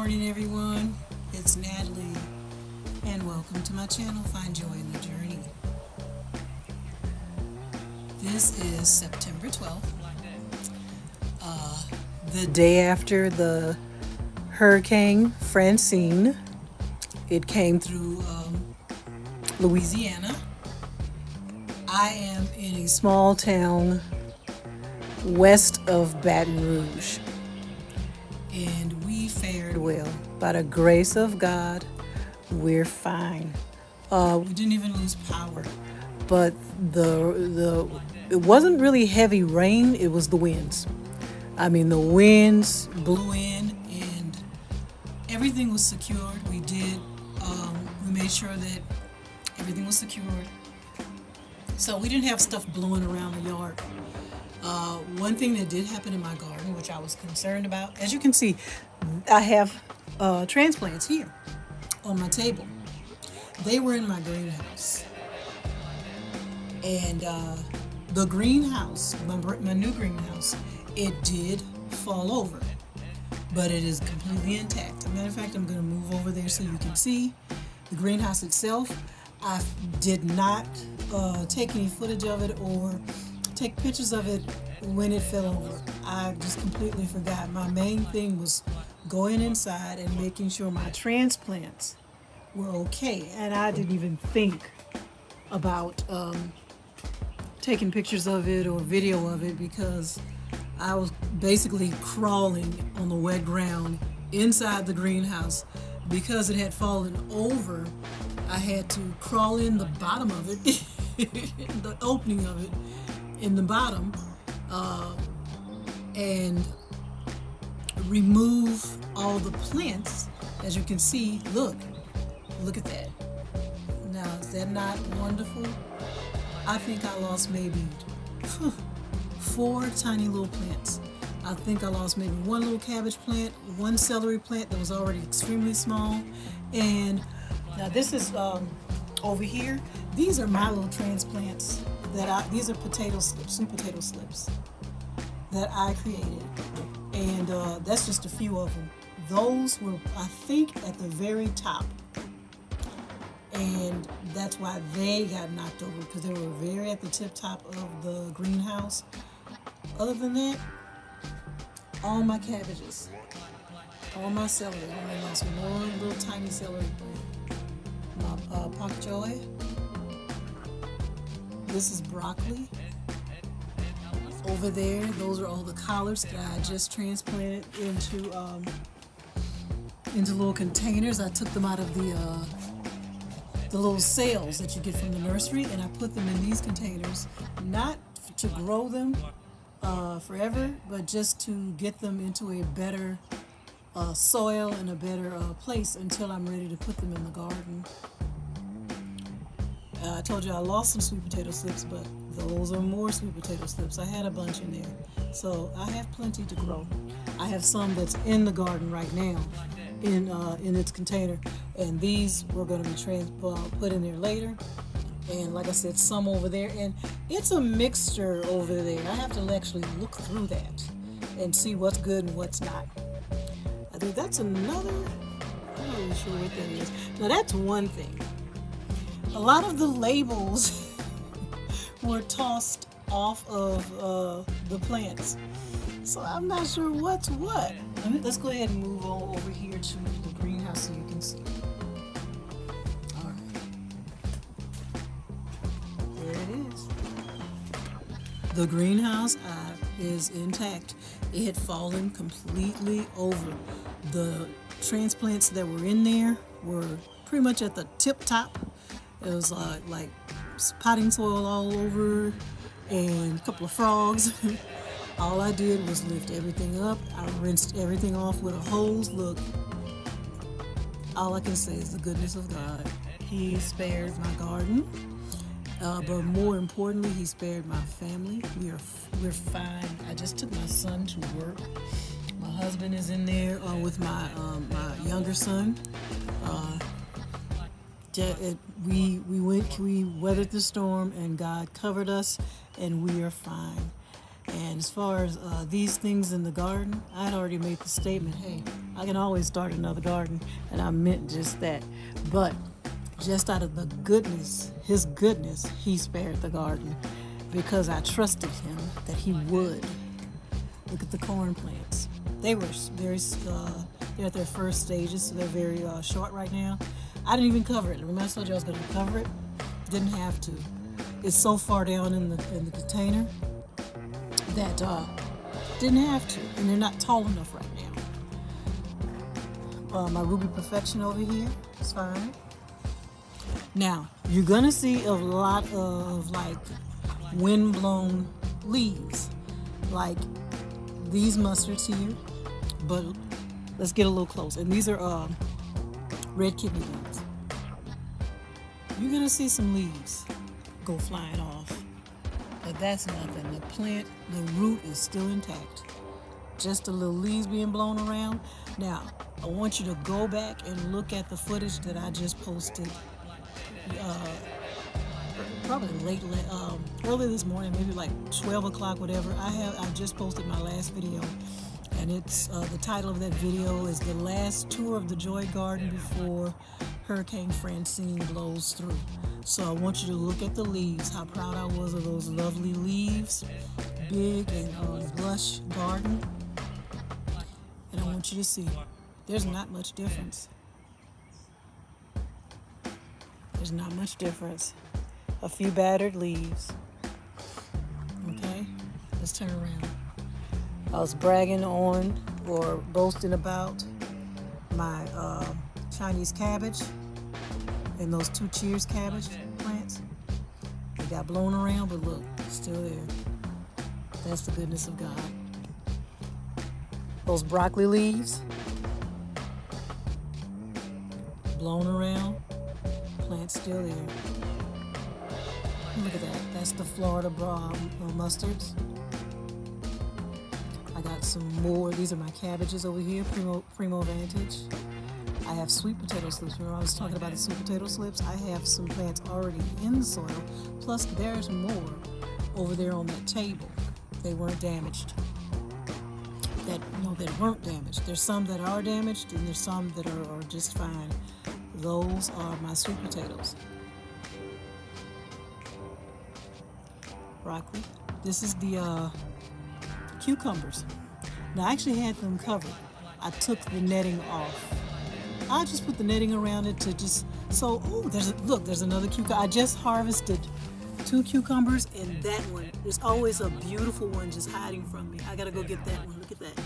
morning, everyone. It's Natalie, and welcome to my channel, Find Joy in the Journey. This is September 12th, the day after the Hurricane Francine. It came through Louisiana. I am in a small town west of Baton Rouge, and we fared well. By the grace of God, we're fine. We didn't even lose power, but it wasn't really heavy rain. It was the winds. I mean, the winds blew in, and everything was secured. We made sure that everything was secured, so we didn't have stuff blowing around the yard. One thing that did happen in my garden, which I was concerned about, as you can see, I have transplants here on my table. They were in my greenhouse, and the greenhouse, my new greenhouse, it did fall over, but it is completely intact. As a matter of fact, I'm going to move over there so you can see the greenhouse itself. I did not take any footage of it or take pictures of it when it fell over. I just completely forgot. My main thing was going inside and making sure my transplants were okay, and I didn't even think about taking pictures of it or video of it, because I was basically crawling on the wet ground inside the greenhouse. Because it had fallen over, I had to crawl in the bottom of it, the opening of it in the bottom, and remove all the plants. As you can see, look at that. Now, is that not wonderful? I think I lost maybe 4 tiny little plants. I think I lost maybe 1 little cabbage plant, 1 celery plant that was already extremely small. And now this is over here. These are my little transplants these are potato slips, sweet potato slips that I created. And that's just a few of them. Those were, I think, at the very top. And that's why they got knocked over, because they were very at the tip top of the greenhouse. Other than that, all my cabbages, all my celery, I only lost 1 little tiny celery plant. My pak choy. This is broccoli. Over there, those are all the collards that I just transplanted into little containers. I took them out of the little sales that you get from the nursery, and I put them in these containers, not to grow them forever, but just to get them into a better soil and a better place until I'm ready to put them in the garden. I told you I lost some sweet potato slips, but those are more sweet potato slips. I had a bunch in there, so I have plenty to grow. I have some that's in the garden right now in its container, and these we're going to be put in there later. And like I said, some over there, and it's a mixture over there. I have to actually look through that and see what's good and what's not. I think that's another, I'm not really sure what that is. Now that's one thing. A lot of the labels were tossed off of the plants, so I'm not sure what's what. Let's go ahead and move on over here to the greenhouse so you can see. All right. There it is. The greenhouse is intact. It had fallen completely over. The transplants that were in there were pretty much at the tip top. It was like potting soil all over and a couple of frogs. All I did was lift everything up. I rinsed everything off with a hose. Look, all I can say is the goodness of God. He spared my garden, but more importantly, He spared my family. We're fine. I just took my son to work. My husband is in there with my younger son. We weathered the storm, and God covered us, and we are fine. And as far as these things in the garden, I had already made the statement, hey, I can always start another garden, and I meant just that. But just out of the goodness, his goodness, he spared the garden because I trusted him that he would. Look at the corn plants. They were very, they're at their first stages, so they're very short right now. I didn't even cover it. Remember I told you I was going to cover it? Didn't have to. It's so far down in the container that didn't have to, and they're not tall enough right now. My Ruby Perfection over here is fine. Now, you're gonna see a lot of like wind-blown leaves, like these mustards here, but let's get a little close. And these are red kidney beans. You're gonna see some leaves go flying off, but that's nothing. The plant, the root is still intact. Just the little leaves being blown around. Now, I want you to go back and look at the footage that I just posted probably early this morning, maybe like 12 o'clock, whatever. I just posted my last video, and it's the title of that video is The Last Tour of the Joy Garden Before Hurricane Francine Blows Through. So I want you to look at the leaves, how proud I was of those lovely leaves, big and lush garden. And I want you to see, there's not much difference. There's not much difference. A few battered leaves. Okay, let's turn around. I was bragging on or boasting about my Chinese cabbage and those 2 Cheers cabbage plants. They got blown around, but look, it's still there. That's the goodness of God. Those broccoli leaves, blown around, plant still there. Look at that. That's the Florida mustards. I got some more. These are my cabbages over here, Primo Vantage. I have sweet potato slips. Remember I was talking about the sweet potato slips? I have some plants already in the soil. Plus there's more over there on that table. They weren't damaged. That weren't damaged. There's some that are damaged, and there's some that are just fine. Those are my sweet potatoes. Broccoli. This is the cucumbers. Now I actually had them covered. I took the netting off. I just put the netting around it to just so. Oh, there's another cucumber. I just harvested 2 cucumbers, and that one. There's always a beautiful one just hiding from me. I gotta go get that one. Look at that.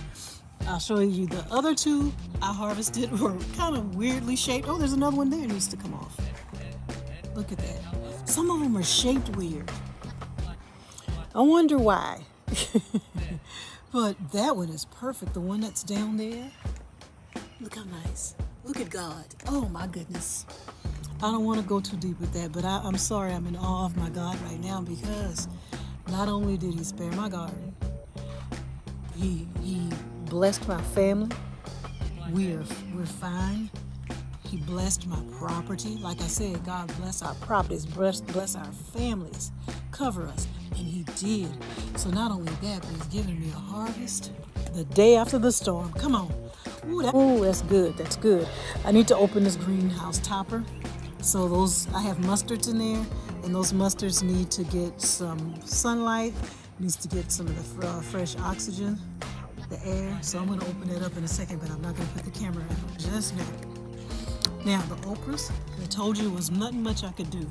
I'll show you the other 2 I harvested were kind of weirdly shaped. Oh, there's another one there that needs to come off. Look at that. Some of them are shaped weird. I wonder why. But that one is perfect. The one that's down there. Look how nice. Look at God. Oh my goodness. I don't want to go too deep with that, but I'm sorry. I'm in awe of my God right now because not only did he spare my garden, he blessed my family. We're fine. He blessed my property. Like I said, God bless our properties, bless our families, cover us. And he did. So not only that, but he's giving me a harvest the day after the storm. Come on. Ooh, that's good. That's good. I need to open this greenhouse topper. So I have mustards in there, and those mustards need to get some sunlight, needs to get some of the fresh oxygen, the air. So I'm going to open it up in a second, but I'm not going to put the camera out just now. Now, the okras, I told you, was nothing much I could do.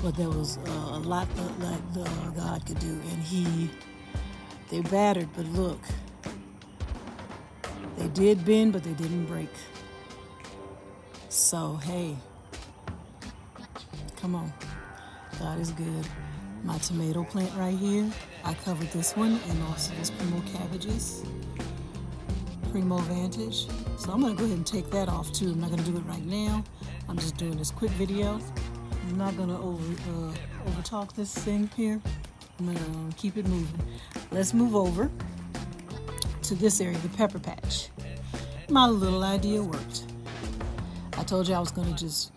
But there was a lot that God could do, and they battered, but look, they did bend, but they didn't break. So, hey, come on, God is good. My tomato plant right here, I covered this one, and also those Primo cabbages, Primo Vantage. So I'm gonna go ahead and take that off too. I'm not gonna do it right now. I'm just doing this quick video. I'm not going to over talk this thing here. I'm going to keep it moving. Let's move over to this area, the pepper patch. My little idea worked. I told you I was going to just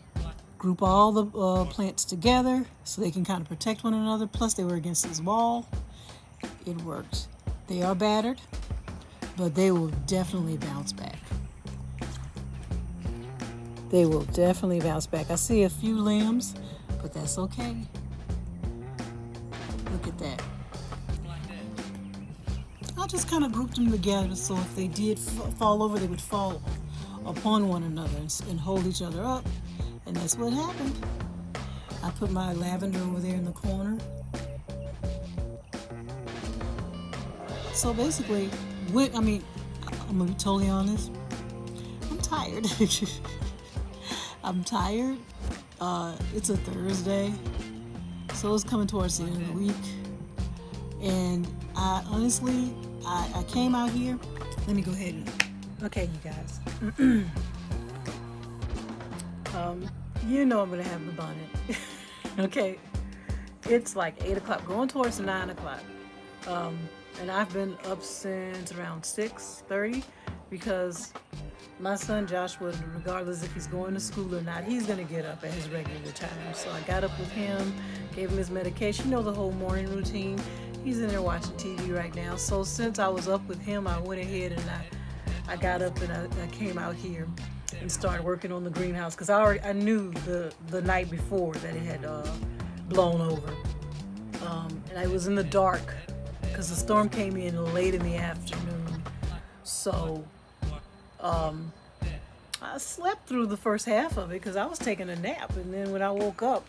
group all the plants together so they can kind of protect one another. Plus they were against this wall. It worked. They are battered, but they will definitely bounce back. they will definitely bounce back. I see a few limbs, but that's okay. Look at that. I just kind of grouped them together so if they did fall over, they would fall upon one another and hold each other up. And that's what happened. I put my lavender over there in the corner. So basically, I'm gonna be totally honest, I'm tired. I'm tired. It's a Thursday, so it's coming towards the end of the week. And I honestly, I came out here. Let me go ahead and, okay, you guys. You know I'm gonna have the bonnet. Okay, it's like 8 o'clock, going towards 9 o'clock. And I've been up since around 6:30 because my son Joshua, regardless if he's going to school or not, he's gonna get up at his regular time. So I got up with him, gave him his medication, you know, the whole morning routine. He's in there watching TV right now. So since I was up with him, I went ahead and I got up and I came out here and started working on the greenhouse because I knew the night before that it had blown over. And I was in the dark because the storm came in late in the afternoon. So I slept through the first half of it because I was taking a nap. And then when I woke up,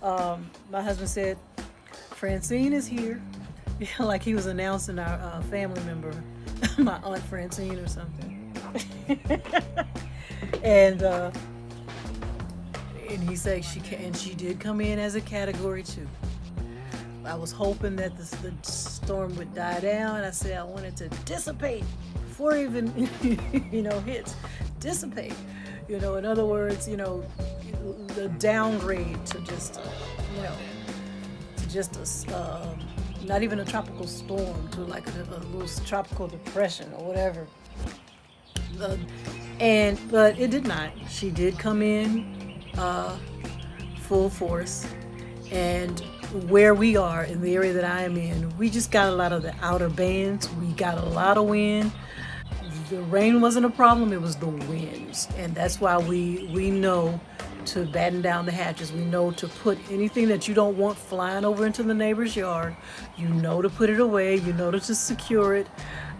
my husband said, Francine is here. Like he was announcing our family member, my Aunt Francine or something. And he said she did come in as a category 2. I was hoping that the storm would die down. I said I wanted to dissipate before it even hits. Dissipate. In other words, the downgrade to just not even a tropical storm, to like a little tropical depression or whatever. But it did not. She did come in full force, and where we are in the area that I am in, we just got a lot of the outer bands. We got a lot of wind. The rain wasn't a problem, it was the winds. And that's why we know to batten down the hatches. We know to put anything that you don't want flying over into the neighbor's yard. You know to put it away. You know to just secure it.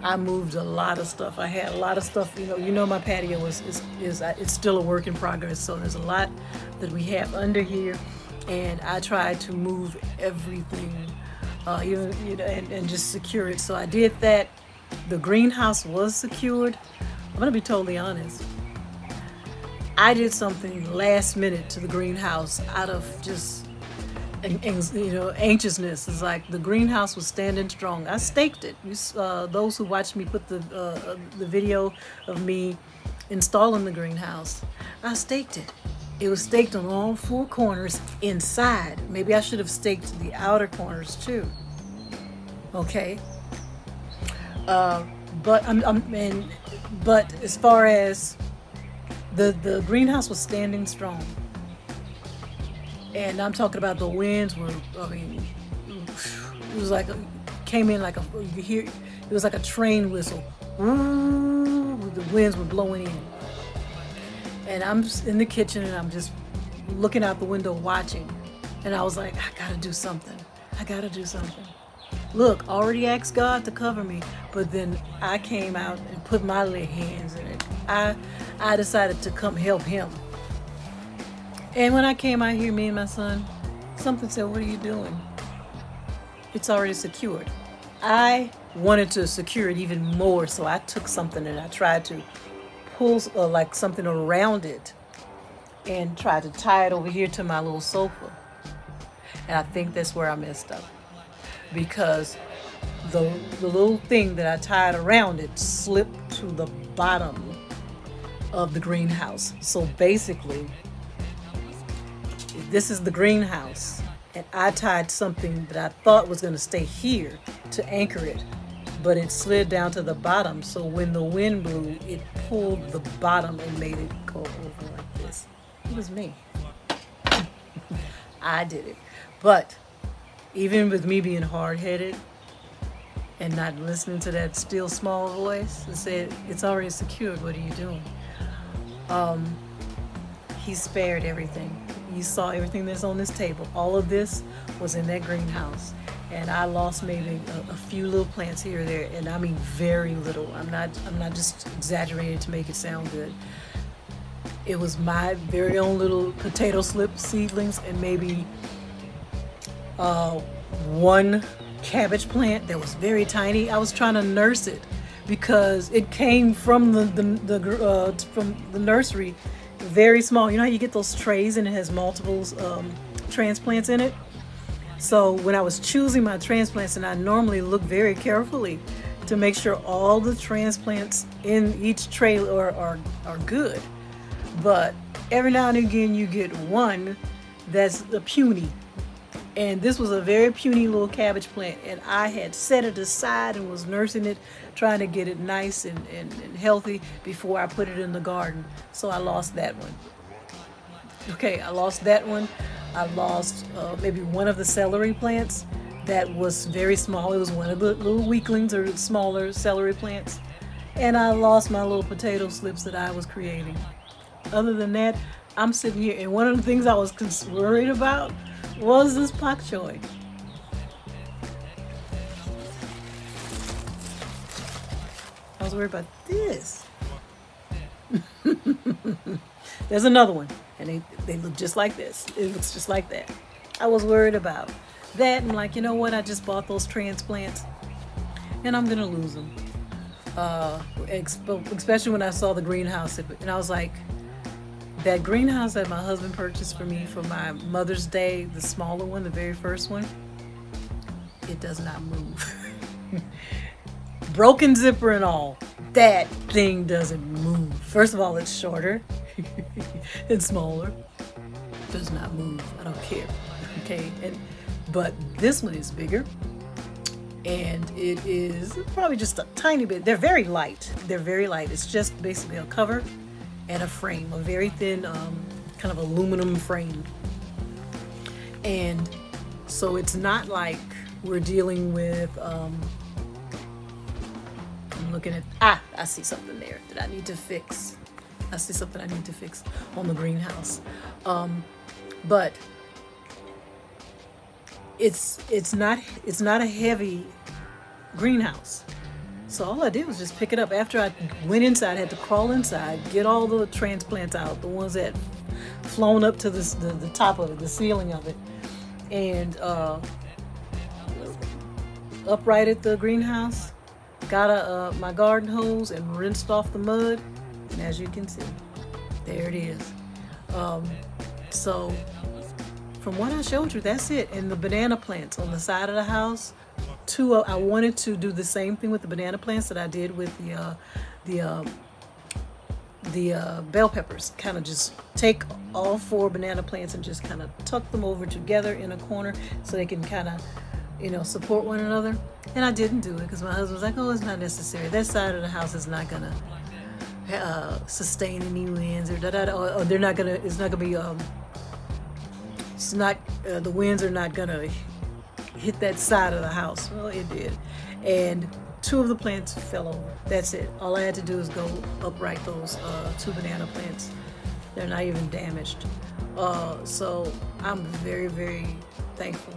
I moved a lot of stuff. I had a lot of stuff. My patio it's still a work in progress. So there's a lot that we have under here, and I tried to move everything, and just secure it. So I did that. The greenhouse was secured. I'm gonna be totally honest. I did something last minute to the greenhouse out of just anxiousness. It's like the greenhouse was standing strong. I staked it. Those who watched me put the video of me installing the greenhouse, I staked it. It was staked on all 4 corners inside. Maybe I should have staked the outer corners too. Okay. But as far as the greenhouse was standing strong, and I'm talking about the winds were. It was like came in like it was like a train whistle. The winds were blowing in, and I'm just in the kitchen and I'm just looking out the window watching, and I was like, I gotta do something. I gotta do something. Look, already asked God to cover me, but then I came out and put my little hands in it. I decided to come help him. And when I came out here, me and my son, something said, what are you doing? It's already secured. I wanted to secure it even more, so I took something and I tried to pull like something around it and tried to tie it over here to my little sofa. And I think that's where I messed up, because the little thing that I tied around it slipped to the bottom of the greenhouse. So basically, this is the greenhouse, and I tied something that I thought was going to stay here to anchor it, but it slid down to the bottom. So when the wind blew, it pulled the bottom and made it go over like this. It was me. I did it. But even with me being hard-headed and not listening to that still small voice that said, it's already secured, what are you doing? he spared everything. You saw everything that's on this table. All of this was in that greenhouse. And I lost maybe a few little plants here or there, and I mean very little. I'm not just exaggerating to make it sound good. It was my very own little potato slip seedlings and maybe one cabbage plant that was very tiny. I was trying to nurse it because it came from the nursery, very small. You know how you get those trays and it has multiple transplants in it? So when I was choosing my transplants, and I normally look very carefully to make sure all the transplants in each tray are good. But every now and again you get one that's a puny. And this was a very puny little cabbage plant, and I had set it aside and was nursing it, trying to get it nice and healthy before I put it in the garden. So I lost that one. Okay, I lost that one. I lost maybe one of the celery plants that was very small. It was one of the little weaklings or smaller celery plants. And I lost my little potato slips that I was creating. Other than that, I'm sitting here, and one of the things I was worried about was this pak choi. I was worried about this. There's another one, and they look just like this. It looks just like that. I was worried about that, and like, you know what? I just bought those transplants, and I'm gonna lose them. Especially when I saw the greenhouse, and I was like, that greenhouse that my husband purchased for me for my Mother's Day, the smaller one, the very first one, it does not move. Broken zipper and all, that thing doesn't move. First of all, it's shorter. It's smaller. Does not move. I don't care. Okay, but this one is bigger, and it is probably just a tiny bit. They're very light. They're very light. It's just basically a cover and a frame, a very thin kind of aluminum frame. And so it's not like we're dealing with I'm looking at, I see something there that I need to fix. I see something I need to fix on the greenhouse. But it's not a heavy greenhouse. So all I did was just pick it up. After I went inside, I had to crawl inside, get all the transplants out, the ones that flown up to the top of it, the ceiling of it, and uprighted the greenhouse, got my garden hose and rinsed off the mud, and as you can see, there it is. So from what I showed you, that's it. And the banana plants on the side of the house, I wanted to do the same thing with the banana plants that I did with the bell peppers. Kind of just take all 4 banana plants and just kind of tuck them over together in a corner so they can kind of, you know, support one another. And I didn't do it because my husband was like, oh, it's not necessary. That side of the house is not gonna sustain any winds or or they're not gonna. It's not gonna be. It's not. The winds are not gonna hit that side of the house. Well, it did, and 2 of the plants fell over. That's it. All I had to do is go upright those 2 banana plants. They're not even damaged. So I'm very, very thankful.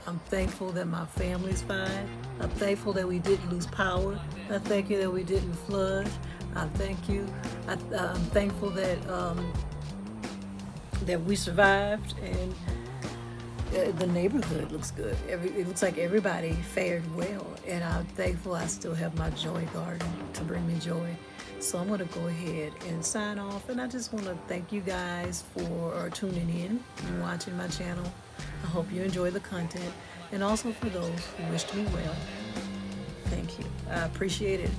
I'm thankful that my family's fine. I'm thankful that we didn't lose power. I thank you that we didn't flood. I thank you. I'm thankful that that we survived, and the neighborhood looks good. It looks like everybody fared well, and I'm thankful I still have my joy garden to bring me joy. So I'm gonna go ahead and sign off, and I just want to thank you guys for tuning in and watching my channel. I hope you enjoy the content, and also for those who wished me well, thank you. I appreciate it.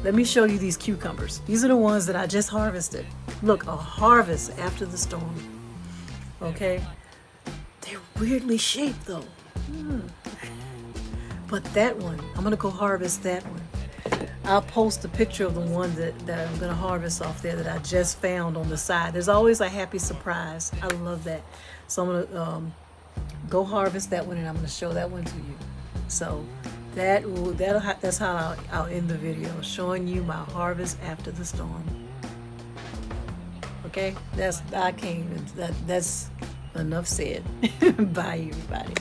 Let me show you these cucumbers. These are the ones that I just harvested. Look, a harvest after the storm. Okay, they're weirdly shaped though. But that one, I'm gonna go harvest that one. I'll post a picture of the one that I'm gonna harvest off there that I just found on the side. There's always a happy surprise. I love that. So I'm gonna go harvest that one, and I'm gonna show that one to you. So that's how I'll end the video, showing you my harvest after the storm. Okay. Okay, I can't even. That's enough said. Bye, everybody.